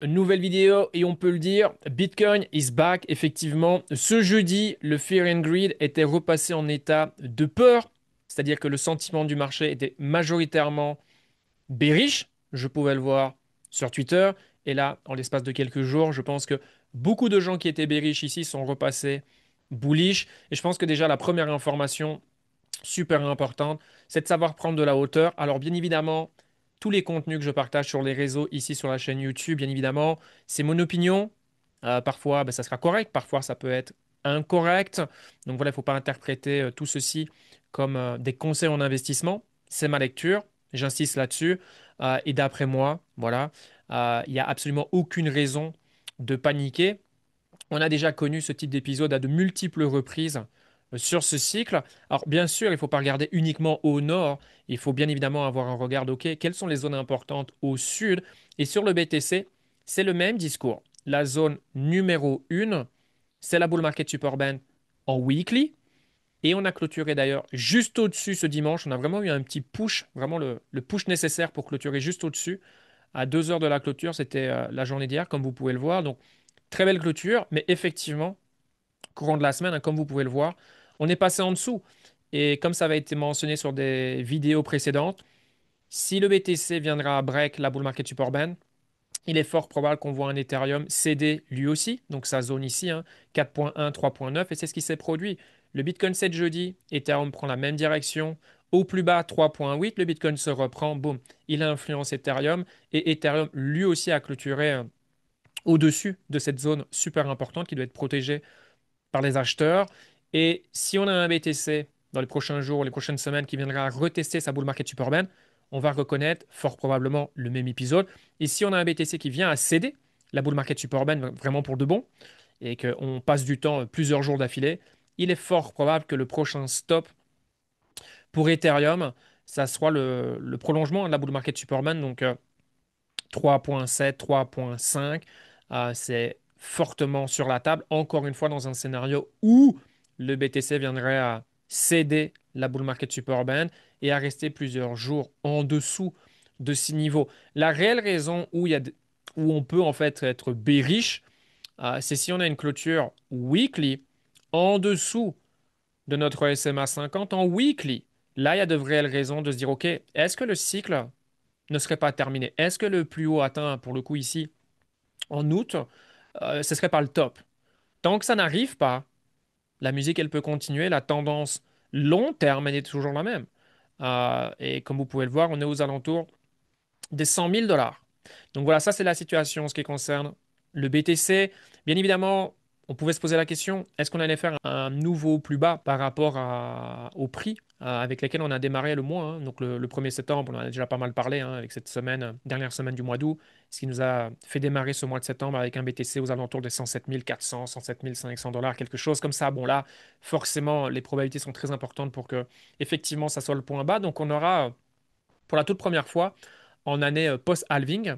Nouvelle vidéo et on peut le dire, Bitcoin is back. Effectivement, ce jeudi, le Fear and Greed était repassé en état de peur, c'est-à-dire que le sentiment du marché était majoritairement bearish. Je pouvais le voir sur Twitter. Et là, en l'espace de quelques jours, je pense que beaucoup de gens qui étaient bearish ici sont repassés bullish. Et je pense que déjà la première information super importante, c'est de savoir prendre de la hauteur. Alors bien évidemment, tous les contenus que je partage sur les réseaux, ici sur la chaîne YouTube, bien évidemment, c'est mon opinion. Parfois, ben, ça sera correct, parfois ça peut être incorrect. Donc voilà, il ne faut pas interpréter tout ceci comme des conseils en investissement. C'est ma lecture, j'insiste là-dessus. Et d'après moi, voilà, il n'y a absolument aucune raison de paniquer. On a déjà connu ce type d'épisode à de multiples reprises sur ce cycle. Alors bien sûr, il ne faut pas regarder uniquement au nord, il faut bien évidemment avoir un regard, OK, quelles sont les zones importantes au sud? Et sur le BTC, c'est le même discours. La zone numéro 1, c'est la bull market support band en weekly. Et on a clôturé d'ailleurs juste au-dessus ce dimanche. On a vraiment eu un petit push, vraiment le push nécessaire pour clôturer juste au-dessus. À 2 heures de la clôture, c'était la journée d'hier, comme vous pouvez le voir. Donc, très belle clôture, mais effectivement, courant de la semaine, hein, comme vous pouvez le voir, on est passé en dessous. Et comme ça avait été mentionné sur des vidéos précédentes, si le BTC viendra à break la bull market support band, il est fort probable qu'on voit un Ethereum céder lui aussi, donc sa zone ici, hein, 4.1, 3.9, et c'est ce qui s'est produit. Le Bitcoin cède jeudi, Ethereum prend la même direction. Au plus bas, 3.8, le Bitcoin se reprend, boum, il a influencé Ethereum, et Ethereum lui aussi a clôturé au-dessus de cette zone super importante qui doit être protégée par les acheteurs. Et si on a un BTC dans les prochains jours, les prochaines semaines qui viendra retester sa bull market support band, on va reconnaître fort probablement le même épisode. Et si on a un BTC qui vient à céder la bull market support band vraiment pour de bon et qu'on passe du temps plusieurs jours d'affilée, il est fort probable que le prochain stop pour Ethereum, ça soit le prolongement de la bull market support band, donc 3.7, 3.5, c'est fortement sur la table, encore une fois dans un scénario où le BTC viendrait à céder la bull market support band et à rester plusieurs jours en dessous de ces niveaux. La réelle raison où on peut en fait être bearish, c'est si on a une clôture weekly en dessous de notre SMA 50 en weekly. Là, il y a de réelles raisons de se dire, OK, est-ce que le cycle ne serait pas terminé? Est-ce que le plus haut atteint, pour le coup ici, en août, ce serait pas le top? Tant que ça n'arrive pas, la musique, elle peut continuer. La tendance long terme, elle est toujours la même. Et comme vous pouvez le voir, on est aux alentours des 100 000 dollars. Donc voilà, ça c'est la situation en ce qui concerne le BTC. Bien évidemment, on pouvait se poser la question, est-ce qu'on allait faire un nouveau plus bas par rapport au prix avec lesquels on a démarré le mois, hein. Donc le 1er septembre, on en a déjà pas mal parlé hein, avec cette semaine, dernière semaine du mois d'août, ce qui nous a fait démarrer ce mois de septembre avec un BTC aux alentours de 107 400, 107 500 dollars, quelque chose comme ça. Bon là, forcément, les probabilités sont très importantes pour que effectivement ça soit le point bas. Donc on aura pour la toute première fois en année post-halving,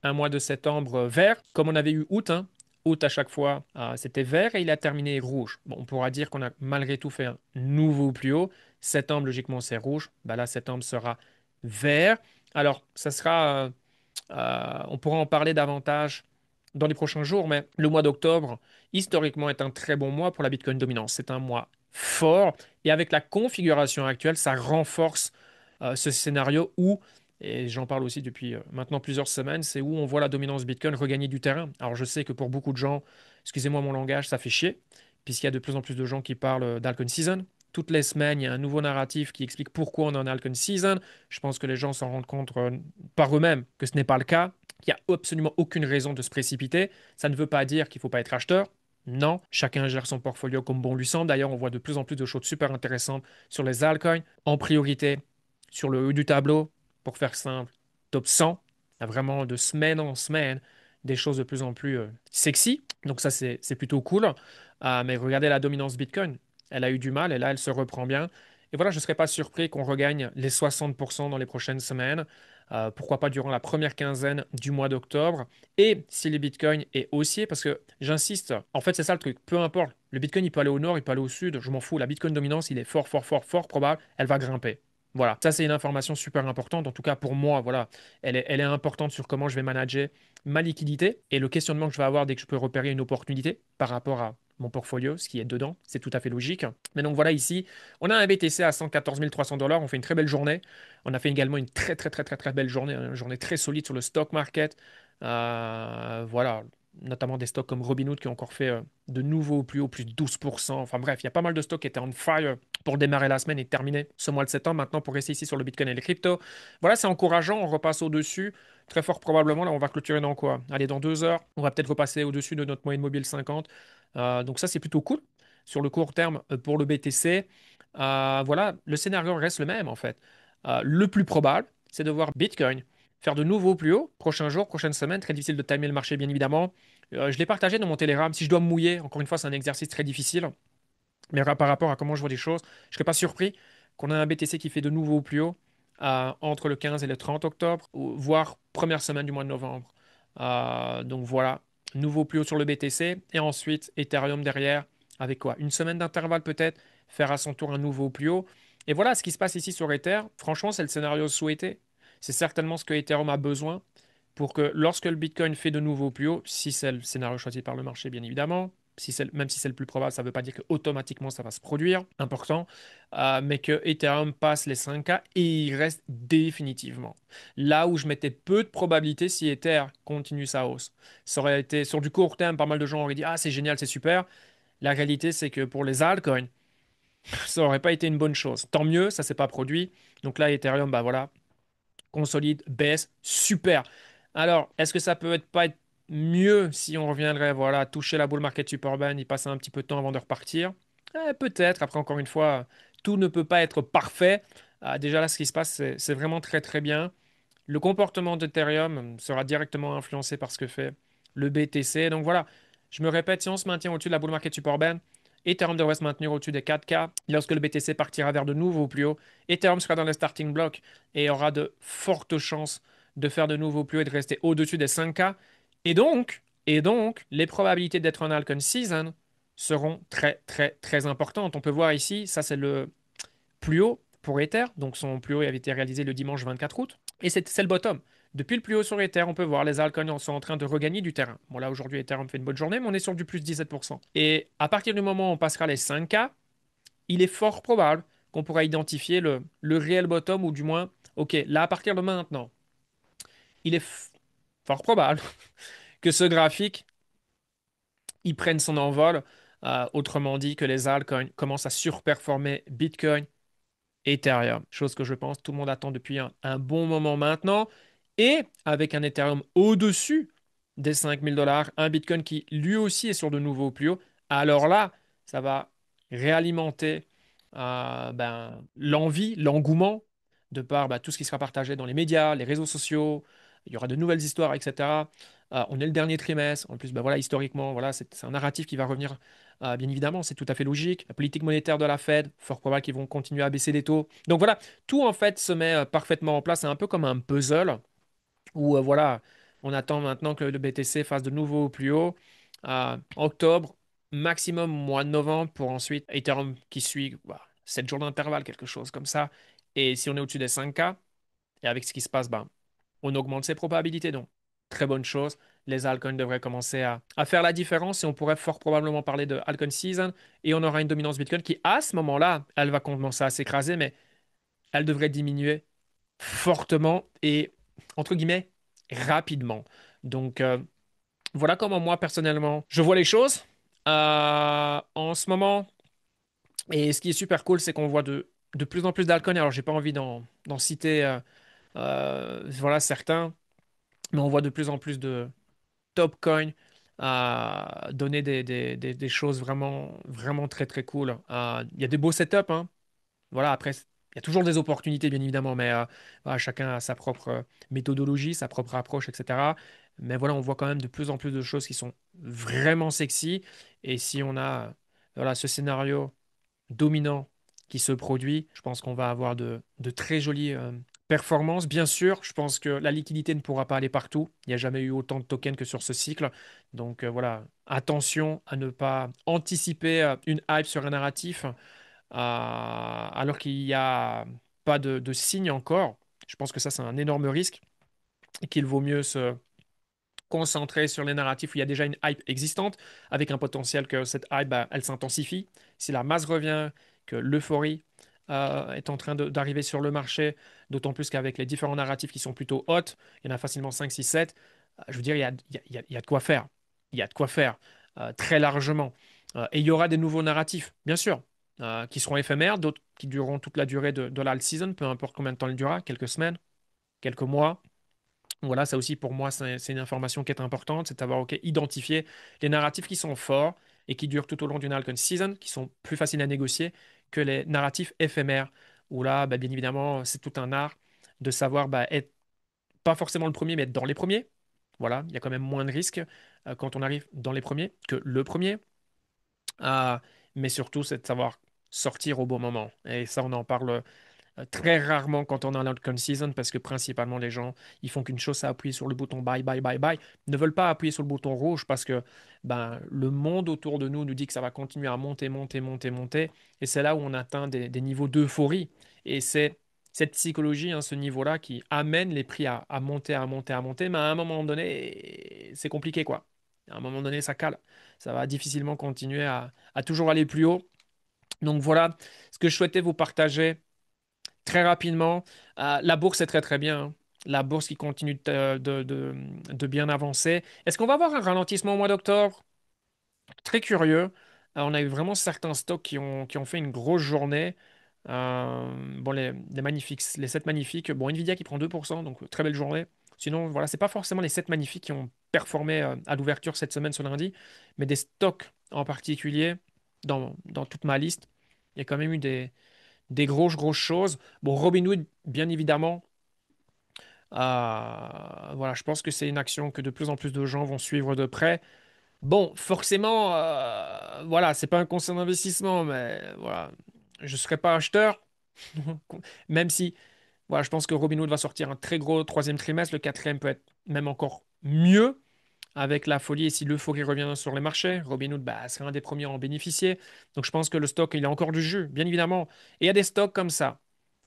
un mois de septembre vert, comme on avait eu août, hein. Août à chaque fois, c'était vert et il a terminé rouge. Bon, on pourra dire qu'on a malgré tout fait un nouveau plus haut. Septembre, logiquement, c'est rouge. Bah là, septembre sera vert. Alors, ça sera, on pourra en parler davantage dans les prochains jours, mais le mois d'octobre, historiquement, est un très bon mois pour la Bitcoin dominance. C'est un mois fort et avec la configuration actuelle, ça renforce ce scénario où, et j'en parle aussi depuis maintenant plusieurs semaines, c'est où on voit la dominance Bitcoin regagner du terrain. Alors je sais que pour beaucoup de gens, excusez-moi mon langage, ça fait chier, puisqu'il y a de plus en plus de gens qui parlent d'Alcon Season. Toutes les semaines, il y a un nouveau narratif qui explique pourquoi on est en Alcon Season. Je pense que les gens s'en rendent compte par eux-mêmes que ce n'est pas le cas, qu'il n'y a absolument aucune raison de se précipiter. Ça ne veut pas dire qu'il ne faut pas être acheteur. Non, chacun gère son portfolio comme bon lui semble. D'ailleurs, on voit de plus en plus de choses super intéressantes sur les altcoins. En priorité, sur le haut du tableau, pour faire simple, top 100. Il y a vraiment de semaine en semaine des choses de plus en plus sexy. Donc ça, c'est plutôt cool. Mais regardez la dominance Bitcoin. Elle a eu du mal et là, elle se reprend bien. Et voilà, je ne serais pas surpris qu'on regagne les 60% dans les prochaines semaines. Pourquoi pas durant la première quinzaine du mois d'octobre. Et si le Bitcoin est haussier, parce que j'insiste, en fait, c'est ça le truc. Peu importe, le Bitcoin, il peut aller au nord, il peut aller au sud, je m'en fous. La Bitcoin dominance, il est fort, fort, fort, fort probable. Elle va grimper. Voilà, ça c'est une information super importante. En tout cas pour moi, voilà, elle est importante sur comment je vais manager ma liquidité et le questionnement que je vais avoir dès que je peux repérer une opportunité par rapport à mon portfolio, ce qui est dedans. C'est tout à fait logique. Mais donc voilà, ici, on a un BTC à 114 300 $. On fait une très belle journée. On a fait également une très très très très très belle journée, une journée très solide sur le stock market. Voilà, notamment des stocks comme Robinhood qui ont encore fait de nouveaux plus haut, plus de 12%. Enfin bref, il y a pas mal de stocks qui étaient on fire pour démarrer la semaine et terminer ce mois de septembre. Maintenant, pour rester ici sur le Bitcoin et les cryptos, voilà, c'est encourageant. On repasse au-dessus. Très fort probablement, là, on va clôturer dans quoi? Allez, dans 2 heures, on va peut-être repasser au-dessus de notre moyenne mobile 50. Donc ça, c'est plutôt cool. Sur le court terme, pour le BTC, voilà, le scénario reste le même en fait. Le plus probable, c'est de voir Bitcoin faire de nouveaux plus hauts, prochains jours, prochaines semaines. Très difficile de timer le marché, bien évidemment. Je l'ai partagé dans mon Telegram. Si je dois me mouiller, encore une fois, c'est un exercice très difficile. Mais par rapport à comment je vois les choses, je ne serais pas surpris qu'on ait un BTC qui fait de nouveau au plus haut entre le 15 et le 30 octobre, voire première semaine du mois de novembre. Donc voilà, nouveau plus haut sur le BTC. Et ensuite, Ethereum derrière, avec quoi? Une semaine d'intervalle peut-être, faire à son tour un nouveau plus haut. Et voilà ce qui se passe ici sur Ether. Franchement, c'est le scénario souhaité. C'est certainement ce que Ethereum a besoin pour que lorsque le Bitcoin fait de nouveau plus haut, si c'est le scénario choisi par le marché, bien évidemment, même si c'est le plus probable, ça ne veut pas dire que automatiquement ça va se produire, important, mais que Ethereum passe les 5K et il reste définitivement. Là où je mettais peu de probabilité si Ether continue sa hausse. Ça aurait été sur du court terme, pas mal de gens auraient dit ah c'est génial, c'est super. La réalité c'est que pour les altcoins, ça n'aurait pas été une bonne chose. Tant mieux, ça s'est pas produit. Donc là Ethereum, bah voilà, consolide, baisse, super. Alors, est-ce que ça peut être pas être mieux si on reviendrait, voilà, toucher la bull market super band, y passer un petit peu de temps avant de repartir? Peut-être. Après, encore une fois, tout ne peut pas être parfait. Déjà là, ce qui se passe, c'est vraiment très très bien. Le comportement d'Ethereum sera directement influencé par ce que fait le BTC. Donc voilà, je me répète, si on se maintient au-dessus de la bull market support band, Ethereum devrait se maintenir au-dessus des 4K. Lorsque le BTC partira vers de nouveaux plus hauts, Ethereum sera dans le starting block et aura de fortes chances de faire de nouveaux plus hauts et de rester au-dessus des 5K. Et donc, les probabilités d'être en Alcon Season seront très, très, très importantes. On peut voir ici, ça c'est le plus haut pour Ether. Donc son plus haut avait été réalisé le dimanche 24 août. Et c'est le bottom. Depuis le plus haut sur Ether, on peut voir les altcoins sont en train de regagner du terrain. Bon là aujourd'hui Ethereum fait une bonne journée, mais on est sur du plus 17%. Et à partir du moment où on passera les 5K, il est fort probable qu'on pourra identifier le réel bottom ou du moins, ok, là à partir de maintenant, il est fort probable que ce graphique, il prenne son envol. Autrement dit, que les altcoins commencent à surperformer Bitcoin, Ethereum, chose que je pense tout le monde attend depuis un bon moment maintenant. Et avec un Ethereum au-dessus des 5 000 $, un Bitcoin qui lui aussi est sur de nouveaux plus hauts, alors là, ça va réalimenter l'envie, l'engouement de par tout ce qui sera partagé dans les médias, les réseaux sociaux. Il y aura de nouvelles histoires, etc. On est le dernier trimestre. En plus, voilà, historiquement, voilà, c'est un narratif qui va revenir. Bien évidemment, c'est tout à fait logique. La politique monétaire de la Fed, fort probable qu'ils vont continuer à baisser les taux. Donc voilà, tout en fait se met parfaitement en place. C'est un peu comme un puzzle où voilà, on attend maintenant que le BTC fasse de nouveau au plus haut. Octobre, maximum mois de novembre pour ensuite Ethereum qui suit 7 jours d'intervalle, quelque chose comme ça. Et si on est au-dessus des 5K, et avec ce qui se passe, on augmente ses probabilités. Donc, très bonne chose. Les altcoins devraient commencer à faire la différence et on pourrait fort probablement parler de altcoin season et on aura une dominance Bitcoin qui, à ce moment-là, elle va commencer à s'écraser, mais elle devrait diminuer fortement et, entre guillemets, rapidement. Donc, voilà comment moi, personnellement, je vois les choses. En ce moment, et ce qui est super cool, c'est qu'on voit de plus en plus d'alcoins. Alors, j'ai pas envie d'en citer voilà, certains, mais on voit de plus en plus de top coins donner des choses vraiment, vraiment très, très cool. Il y a des beaux setups, hein. Voilà, après, il y a toujours des opportunités, bien évidemment, mais voilà, chacun a sa propre méthodologie, sa propre approche, etc. Mais voilà, on voit quand même de plus en plus de choses qui sont vraiment sexy. Et si on a voilà, ce scénario dominant qui se produit, je pense qu'on va avoir de très jolies performances. Bien sûr, je pense que la liquidité ne pourra pas aller partout. Il n'y a jamais eu autant de tokens que sur ce cycle. Donc voilà, attention à ne pas anticiper une hype sur un narratif alors qu'il y a pas de signe encore. Je pense que ça, c'est un énorme risque et qu'il vaut mieux se concentrer sur les narratifs où il y a déjà une hype existante, avec un potentiel que cette hype, bah, elle s'intensifie. Si la masse revient, que l'euphorie est en train d'arriver sur le marché, d'autant plus qu'avec les différents narratifs qui sont plutôt hot, il y en a facilement 5, 6, 7, je veux dire, il y a de quoi faire. Il y a de quoi faire très largement. Et il y aura des nouveaux narratifs, bien sûr, qui seront éphémères, d'autres qui dureront toute la durée de la season, peu importe combien de temps il durera, quelques semaines, quelques mois. Voilà, ça aussi pour moi, c'est une information qui est importante, c'est d'avoir ok, identifié les narratifs qui sont forts et qui durent tout au long d'une Halcon Season, qui sont plus faciles à négocier que les narratifs éphémères, où là, bah, bien évidemment, c'est tout un art de savoir bah, être pas forcément le premier, mais être dans les premiers. Voilà, il y a quand même moins de risques quand on arrive dans les premiers que le premier. Ah, mais surtout, c'est de savoir sortir au bon moment. Et ça, on en parle très rarement quand on a l'outcome season parce que principalement les gens ils font qu'une chose, c'est appuyer sur le bouton buy, buy, buy, buy, ne veulent pas appuyer sur le bouton rouge parce que ben, le monde autour de nous nous dit que ça va continuer à monter, monter, monter, monter et c'est là où on atteint des niveaux d'euphorie et c'est cette psychologie, hein, ce niveau-là qui amène les prix à monter, à monter, à monter, mais à un moment donné c'est compliqué quoi. À un moment donné ça cale, ça va difficilement continuer à toujours aller plus haut. Donc voilà ce que je souhaitais vous partager. Très rapidement, la bourse est très très bien, hein. La bourse qui continue de bien avancer. Est-ce qu'on va avoir un ralentissement au mois d'octobre? Très curieux. On a eu vraiment certains stocks qui ont fait une grosse journée. Bon, les magnifiques, les 7 magnifiques. Bon, Nvidia qui prend 2%, donc très belle journée. Sinon, voilà, c'est pas forcément les 7 magnifiques qui ont performé à l'ouverture cette semaine, ce lundi, mais des stocks en particulier dans toute ma liste. Il y a quand même eu des grosses choses. Bon, Robinhood, bien évidemment, voilà, je pense que c'est une action que de plus en plus de gens vont suivre de près. Bon, forcément, voilà, c'est pas un conseil d'investissement, mais voilà, je serais pas acheteur, même si, voilà, je pense que Robinhood va sortir un très gros troisième trimestre. Le quatrième peut être même encore mieux avec la folie et si l'euphorie revient sur les marchés. Robinhood, bah, serait un des premiers à en bénéficier. Donc je pense que le stock, il a encore du jus, bien évidemment. Et il y a des stocks comme ça.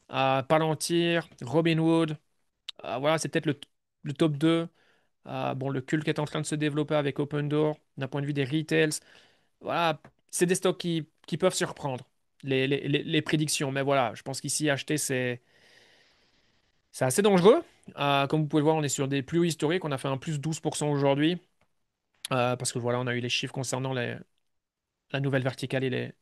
Palantir, Robinhood, voilà, c'est peut-être le top 2. Bon, le culte qui est en train de se développer avec Open Door, d'un point de vue des retails. Voilà, c'est des stocks qui peuvent surprendre les prédictions. Mais voilà, je pense qu'ici, acheter, c'est assez dangereux. Comme vous pouvez le voir, on est sur des plus hauts historiques. On a fait un plus 12% aujourd'hui. Parce que voilà, on a eu les chiffres concernant la nouvelle verticale et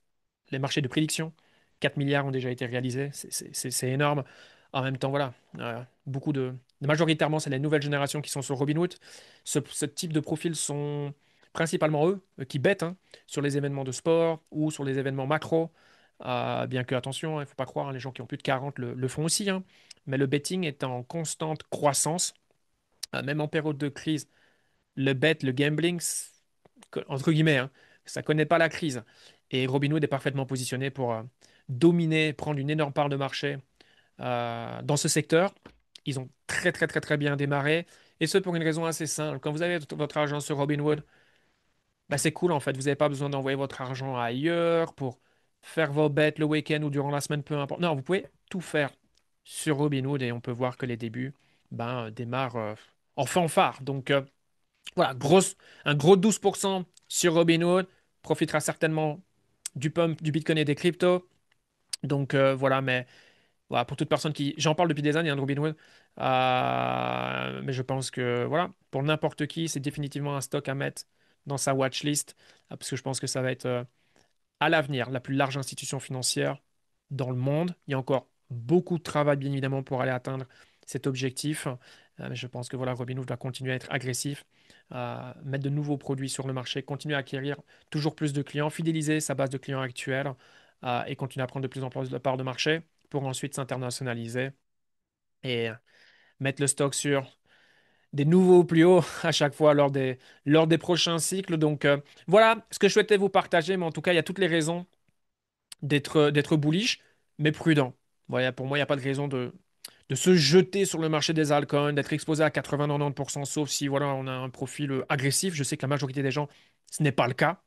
les marchés de prédiction. 4 milliards ont déjà été réalisés, c'est énorme. En même temps, voilà, beaucoup majoritairement, c'est les nouvelles générations qui sont sur Robinhood. Ce type de profils sont principalement eux qui bettent hein, sur les événements de sport ou sur les événements macro. Bien que, attention, il ne faut pas croire, hein, les gens qui ont plus de 40 le font aussi. Hein. Mais le betting est en constante croissance, même en période de crise. Le bet, le gambling, entre guillemets, hein, ça connaît pas la crise. Et Robinhood est parfaitement positionné pour dominer, prendre une énorme part de marché dans ce secteur. Ils ont très très très très bien démarré. Et ce pour une raison assez simple. Quand vous avez votre argent sur Robinhood, bah, c'est cool en fait. Vous n'avez pas besoin d'envoyer votre argent ailleurs pour faire vos bets le week-end ou durant la semaine, peu importe. Non, vous pouvez tout faire sur Robinhood et on peut voir que les débuts ben, démarrent en fanfare. Donc, voilà, un gros 12% sur Robinhood profitera certainement du pump du Bitcoin et des cryptos. Donc voilà, mais voilà, pour toute personne qui... J'en parle depuis des années, hein, de Robinhood. Mais je pense que voilà, pour n'importe qui, c'est définitivement un stock à mettre dans sa watchlist. Parce que je pense que ça va être à l'avenir la plus large institution financière dans le monde. Il y a encore beaucoup de travail, bien évidemment, pour aller atteindre cet objectif. Mais je pense que voilà, Robinhood va continuer à être agressif, mettre de nouveaux produits sur le marché, continuer à acquérir toujours plus de clients, fidéliser sa base de clients actuelle et continuer à prendre de plus en plus de parts de marché pour ensuite s'internationaliser et mettre le stock sur des nouveaux plus hauts à chaque fois lors des prochains cycles. Donc voilà ce que je souhaitais vous partager, mais en tout cas, il y a toutes les raisons d'être bullish, mais prudent. Voilà, pour moi, il n'y a pas de raison de se jeter sur le marché des altcoins, d'être exposé à 80-90%, sauf si voilà, on a un profil agressif. Je sais que la majorité des gens, ce n'est pas le cas.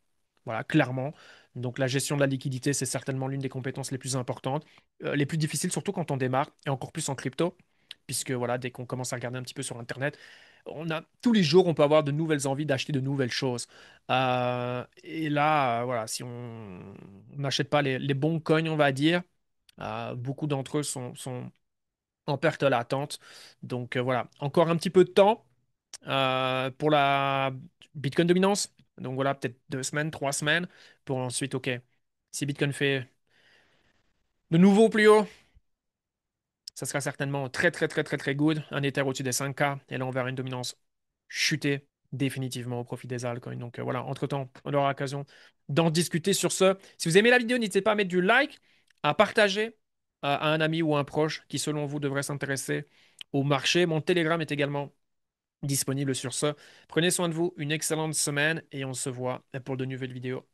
Voilà, clairement. Donc la gestion de la liquidité, c'est certainement l'une des compétences les plus importantes, les plus difficiles, surtout quand on démarre, et encore plus en crypto, puisque voilà, dès qu'on commence à regarder un petit peu sur Internet, on a tous les jours, on peut avoir de nouvelles envies d'acheter de nouvelles choses. Et là, voilà, si on n'achète pas les bons coins, on va dire, beaucoup d'entre eux sont en perte latente. Donc voilà, encore un petit peu de temps pour la Bitcoin dominance. Donc voilà, peut-être 2 semaines, 3 semaines pour ensuite, OK, si Bitcoin fait de nouveau plus haut, ça sera certainement très, très, très, très, très good. Un Ether au-dessus des 5K. Et là, on verra une dominance chuter définitivement au profit des altcoins. Donc voilà, entre-temps, on aura l'occasion d'en discuter sur ce. Si vous aimez la vidéo, n'hésitez pas à mettre du like, à partager à un ami ou un proche qui, selon vous, devrait s'intéresser au marché. Mon Telegram est également disponible sur ce. Prenez soin de vous, une excellente semaine et on se voit pour de nouvelles vidéos.